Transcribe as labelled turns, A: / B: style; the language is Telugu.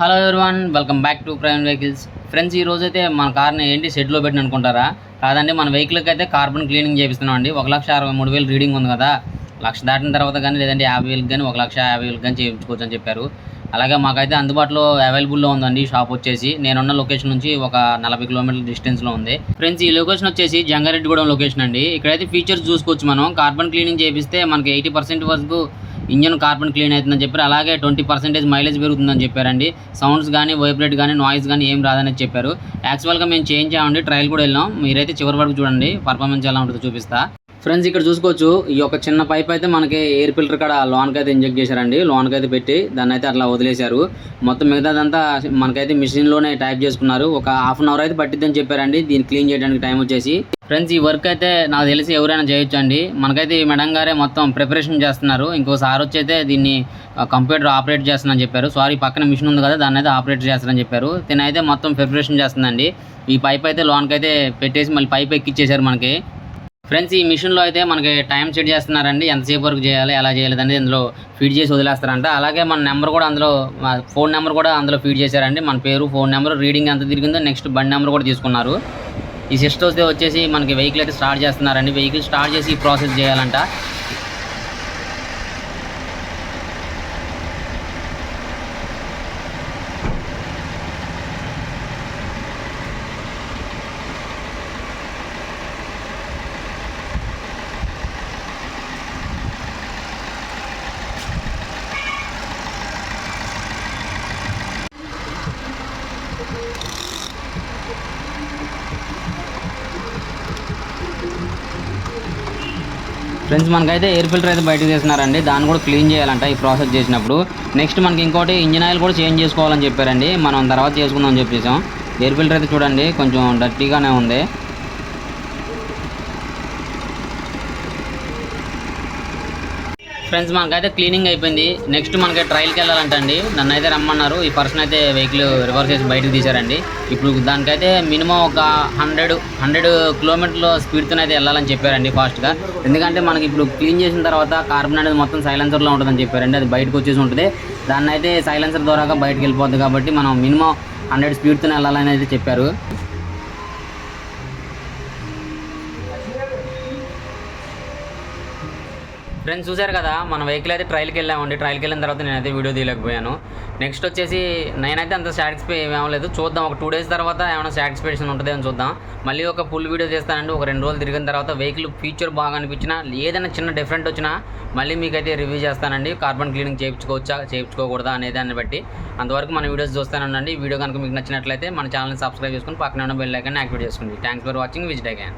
A: Hello everyone, welcome back to prime vehicles. Friends, ఈ రోజు అయితే మన కార్ని ఏంటి షెడ్లో పెట్టిన అనుకుంటారా? కాదండి, మన వెహికల్కి అయితే కార్బన్ క్లీనింగ్ చేపిస్తున్నాం అండి. 1,63,000 రీడింగ్ ఉంది కదా, లక్ష దాటిన తర్వాత కానీ లేదంటే 50,000 కానీ 1,50,000 కానీ చేయించుకోవచ్చు అని చెప్పారు. అలాగే మాకైతే అందుబాటులో అవైలబుల్లో ఉందండి. షాప్ వచ్చేసి నేనున్న లొకేషన్ నుంచి ఒక 40 కిలోమీటర్ల డిస్టెన్స్లో ఉంది. ఫ్రెండ్స్, ఈ లొకేషన్ వచ్చేసి జంగారెడ్డిగూడెం లొకేషన్ అండి. ఇక్కడైతే ఫీచర్స్ చూసుకోవచ్చు. మనం కార్బన్ క్లీనింగ్ చేపిస్తే మనకి 80% వరకు ఇంజన్ కార్బన్ క్లీన్ అవుతుందని చెప్పారు. అలాగే 20% మైలేజ్ పెరుగుతుందని చెప్పారండి. సౌండ్స్ కానీ వైబ్రేట్ కానీ నాయిస్ కానీ ఏం రాదని చెప్పారు. యాక్చువల్గా మేము చేంజ్ చేయండి, ట్రయల్ కూడా వెళ్ళాం. మీరైతే చివరి వరకు చూడండి, పర్ఫార్మెన్స్ ఎలా ఉంటుందో చూపిస్తా. ఫ్రెండ్స్, ఇక్కడ చూసుకోవచ్చు. ఈ యొక్క చిన్న పైప్ అయితే మనకి ఎయిర్ ఫిల్టర్ కాడ లోన్కి అయితే ఇంజెక్ట్ చేశారండి. లోన్కి అయితే పెట్టి దాన్ని అయితే అట్లా వదిలేశారు. మొత్తం మిగతాదంతా మనకైతే మిషన్లోనే టైప్ చేసుకున్నారు. ఒక హాఫ్ అన్ అవర్ అయితే పట్టిద్దని చెప్పారండి దీన్ని క్లీన్ చేయడానికి టైం వచ్చేసి. ఫ్రెండ్స్, ఈ వర్క్ అయితే నాకు తెలిసి ఎవరైనా చేయొచ్చు అండి. మనకైతే ఈ మేడం గారే మొత్తం ప్రిపరేషన్ చేస్తున్నారు. ఇంకోసారి వచ్చి అయితే దీన్ని కంప్యూటర్ ఆపరేట్ చేస్తుందని చెప్పారు. సారీ, పక్కన మిషన్ ఉంది కదా, దాన్ని అయితే ఆపరేట్ చేస్తారని చెప్పారు. తినైతే మొత్తం ప్రిపరేషన్ చేస్తుందండి. ఈ పైప్ అయితే లోన్కి అయితే పెట్టేసి మళ్ళీ పైప్ ఎక్కిచ్చేసారు మనకి. ఫ్రెండ్స్, ఈ మిషన్లో అయితే మనకి టైం సెట్ చేస్తున్నారండి. ఎంతసేపు వరకు చేయాలి, ఎలా చేయాలి అనేది ఇందులో ఫీడ్ చేసి వదిలేస్తారంట. అలాగే మన నెంబర్ కూడా అందులో, ఫోన్ నెంబర్ కూడా అందులో ఫీడ్ చేశారండి. మన పేరు, ఫోన్ నెంబర్, రీడింగ్ ఎంత తిరిగిందో, నెక్స్ట్ బండి నెంబర్ కూడా తీసుకున్నారు. ఈ సిస్టమ్స్ వచ్చేసి మనకి వెహికల్ అయితే స్టార్ట్ చేస్తున్నారండి. వెహికల్ స్టార్ట్ చేసి ఈ ప్రాసెస్ చేయాలంట. ఫ్రెండ్స్, మనకైతే ఎయిర్ ఫిల్టర్ అయితే బయటకు తీస్తున్నారండి. దాన్ని కూడా క్లీన్ చేయాలంట ఈ ప్రాసెస్ చేసినప్పుడు. నెక్స్ట్ మనకి ఇంకోటి ఇంజిన్ ఆయిల్ కూడా చేంజ్ చేసుకోవాలని చెప్పారండి. మనం తర్వాత చేసుకుందాం అని చెప్పేసాం. ఎయిర్ ఫిల్టర్ అయితే చూడండి కొంచెం డర్టీగానే ఉంది. ఫ్రెండ్స్, మనకైతే క్లీనింగ్ అయిపోయింది. నెక్స్ట్ మనకి ట్రయల్కి వెళ్ళాలంటండి. నన్ను అయితే రమ్మన్నారు. ఈ పర్సన్ అయితే వెహికల్ రివర్స్ చేసి బయటకు తీశారండి. ఇప్పుడు దానికైతే మినిమం ఒక 100 కిలోమీటర్ల స్పీడ్తో అయితే వెళ్ళాలని చెప్పారండి ఫాస్ట్గా. ఎందుకంటే మనకి ఇప్పుడు క్లీన్ చేసిన తర్వాత కార్బన్ అనేది మొత్తం సైలెన్సర్లో ఉంటుందని చెప్పారండి. అది బయటకు వచ్చేసి ఉంటుంది. దాన్ని అయితే సైలెన్సర్ ద్వారా బయటకు వెళ్ళిపోద్ది కాబట్టి మనం మినిమం 100 స్పీడ్తో వెళ్ళాలని అయితే చెప్పారు. ఫ్రెండ్స్, చూశారు కదా, మన వెహికల్ అయితే ట్రయల్కి వెళ్ళామండి. ట్రయల్కి వెళ్ళిన తర్వాత నేనైతే వీడియో తీయలేకపోయాను. నెక్స్ట్ వచ్చేసి నేనైతే అంత సాటిస్ఫై ఏమలేదు. చూద్దాం, ఒక 2 డేస్ తర్వాత ఏమైనా సాటిస్ఫాక్షన్ ఉంటుంది అని చూద్దాం. మళ్ళీ ఒక ఫుల్ వీడియో చేస్తానండి. ఒక 2 రోజులు తిరిగిన తర్వాత వెహికల్ ఫీచర్ బాగా అనిపించినా, ఏదైనా చిన్న డిఫరెంట్ వచ్చినా మళ్ళీ మీకైతే రివ్యూ చేస్తానండి. కార్బన్ క్లీనింగ్ చేయించుకోవచ్చా చేయించుకోకూడదా అనే దాన్ని బట్టి. అంతవరకు మన వీడియోస్ చూస్తానండి. వీడియో కనుక మీకు నచ్చినట్లయితే మన ఛానల్ని సబ్స్క్రైబ్ చేసుకుని పక్కన ఉన్న బెల్ ఐకాన్ని యాక్టివేట్ చేసుకోండి. Thanks for watching. Visit again.